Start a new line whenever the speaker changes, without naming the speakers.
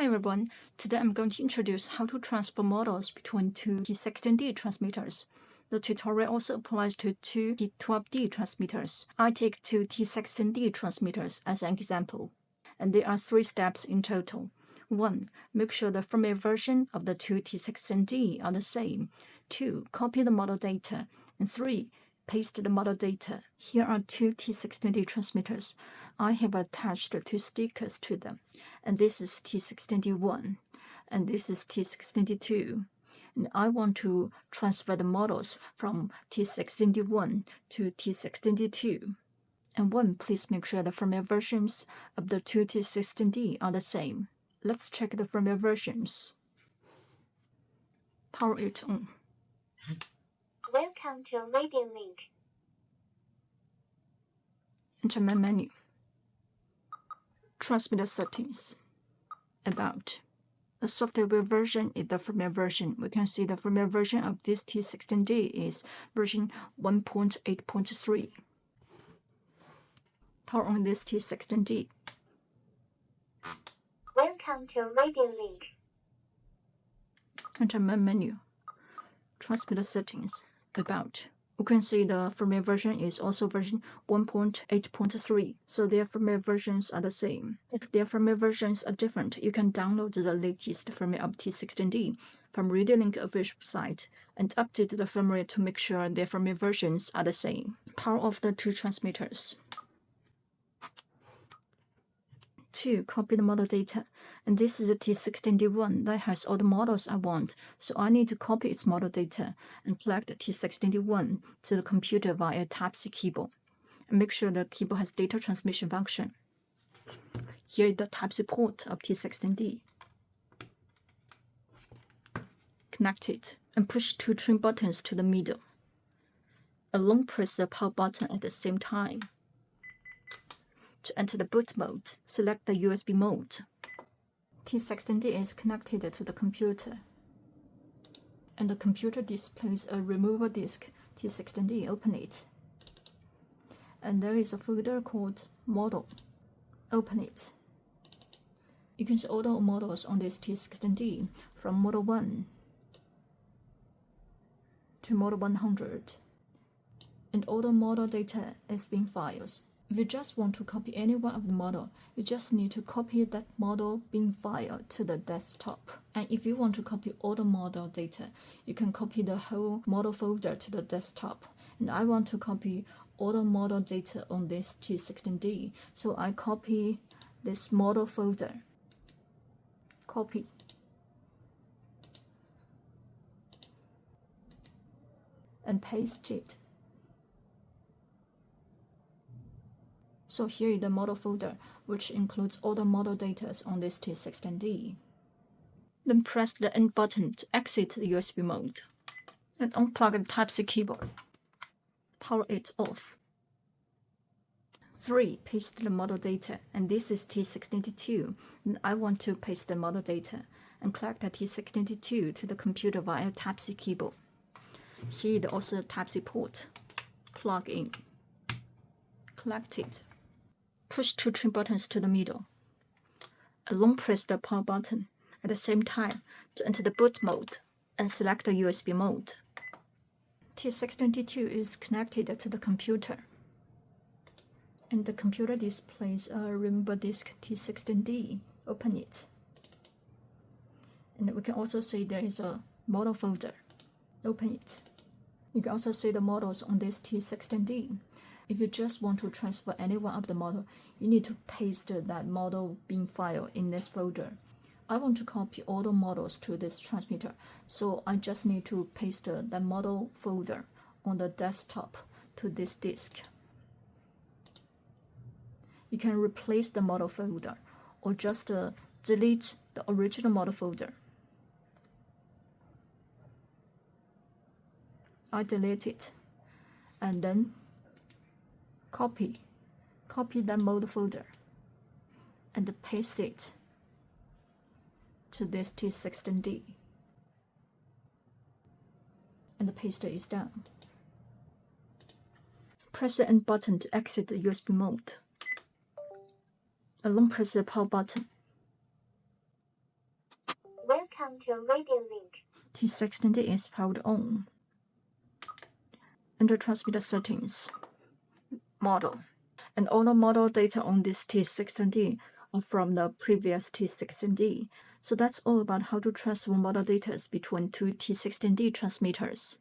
everyone, today I'm going to introduce how to transfer models between two T16D transmitters. The tutorial also applies to two T12D transmitters. I take two T16D transmitters as an example, and there are 3 steps in total. 1. Make sure the firmware version of the two T16D are the same. 2. Copy the model data. And 3. Paste the model data. Here are two T16D transmitters. I have attached 2 stickers to them, and this is T16D1, and this is T16D2. And I want to transfer the models from T16D1 to T16D2. And 1, please make sure the firmware versions of the two T16D are the same. Let's check the firmware versions. Power it on.
Welcome to RadioLink.
Enter my menu. Transmitter settings. About. The software version is the firmware version. We can see the firmware version of this T16D is version 1.8.3. Power on this T16D.
Welcome to RadioLink.
Enter my menu. Transmitter settings. About. We can see the firmware version is also version 1.8.3, so their firmware versions are the same. If their firmware versions are different, you can download the latest firmware of T16D from RadioLink official site and update the firmware to make sure their firmware versions are the same. Power off the two transmitters. 2. Copy the model data, and this is a T16D1 that has all the models I want, so I need to copy its model data and plug the T16D1 to the computer via Type-C keyboard, and make sure the keyboard has data transmission function. Here is the Type-C port of T16D. Connect it, and push 2 trim buttons to the middle. Long press the power button at the same time. To enter the boot mode, select the USB mode. T16D is connected to the computer, and the computer displays a removable disk. T16D, open it. And there is a folder called Model. Open it. You can see all the models on this T16D from Model 1 to Model 100, and all the model data is bin files. If you just want to copy any one of the model, you just need to copy that model bin file to the desktop. And if you want to copy all the model data, you can copy the whole model folder to the desktop. And I want to copy all the model data on this T16D, so I copy this model folder. Copy. And paste it. So here is the model folder, which includes all the model data on this T16D. Then press the End button to exit the USB mode, and unplug the Type-C keyboard. Power it off. 3. Paste the model data, and this is T16D2, and I want to paste the model data, and collect the T16D2 to the computer via Type-C keyboard. Here is also the Type-C port. Plug in. Collect it. Push 2 trim buttons to the middle. Long press the power button at the same time to enter the boot mode and select the USB mode. T16D2 is connected to the computer, and the computer displays a removable disk T16D. Open it. And we can also see there is a model folder. Open it. You can also see the models on this T16D. If you just want to transfer any one of the model, you need to paste that model bin file in this folder. I want to copy all the models to this transmitter, so I just need to paste the model folder on the desktop to this disk. You can replace the model folder or just delete the original model folder. I delete it, and then copy that model folder and paste it to this T16D. And the paste is done. Press the End button to exit the USB mode. Long press the power button.
Welcome to RadioLink.
T16D is powered on. Under transmitter settings, model. And all the model data on this T16D are from the previous T16D. So that's all about how to transfer model data between two T16D transmitters.